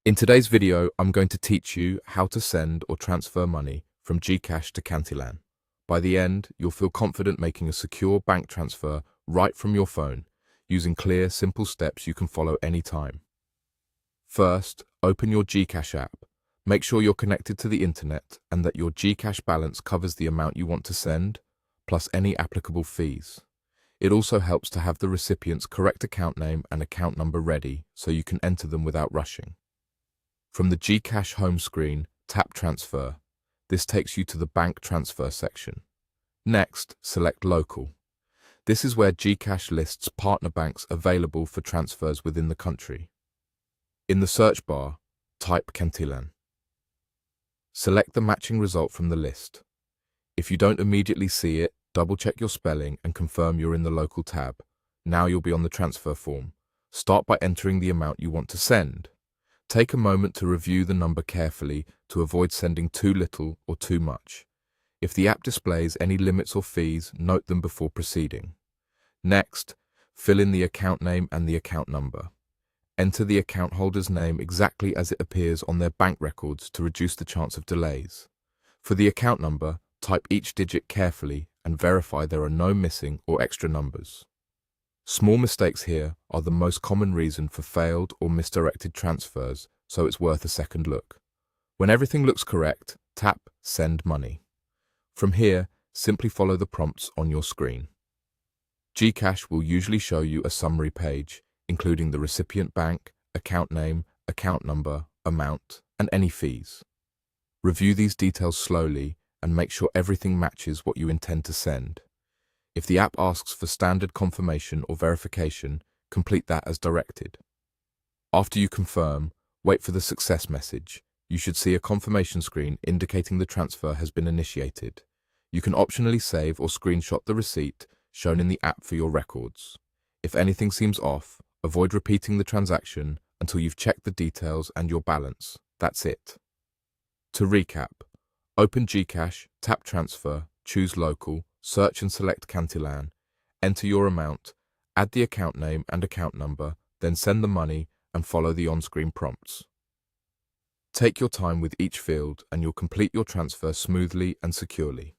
In today's video, I'm going to teach you how to send or transfer money from GCash to Cantilan. By the end, you'll feel confident making a secure bank transfer right from your phone, using clear, simple steps you can follow anytime. First, open your GCash app. Make sure you're connected to the internet and that your GCash balance covers the amount you want to send, plus any applicable fees. It also helps to have the recipient's correct account name and account number ready so you can enter them without rushing. From the GCash home screen, tap Transfer. This takes you to the Bank Transfer section. Next, select Local. This is where GCash lists partner banks available for transfers within the country. In the search bar, type Cantilan. Select the matching result from the list. If you don't immediately see it, double-check your spelling and confirm you're in the local tab. Now you'll be on the transfer form. Start by entering the amount you want to send. Take a moment to review the number carefully to avoid sending too little or too much. If the app displays any limits or fees, note them before proceeding. Next, fill in the account name and the account number. Enter the account holder's name exactly as it appears on their bank records to reduce the chance of delays. For the account number, type each digit carefully and verify there are no missing or extra numbers. Small mistakes here are the most common reason for failed or misdirected transfers, so it's worth a second look. When everything looks correct, tap Send Money. From here, simply follow the prompts on your screen. GCash will usually show you a summary page, including the recipient bank, account name, account number, amount, and any fees. Review these details slowly and make sure everything matches what you intend to send. If the app asks for standard confirmation or verification, complete that as directed. After you confirm, wait for the success message. You should see a confirmation screen indicating the transfer has been initiated. You can optionally save or screenshot the receipt shown in the app for your records. If anything seems off, avoid repeating the transaction until you've checked the details and your balance. That's it. To recap, open GCash, tap Transfer, choose Local, search and select Cantilan, enter your amount, add the account name and account number, then send the money and follow the on-screen prompts. Take your time with each field and you'll complete your transfer smoothly and securely.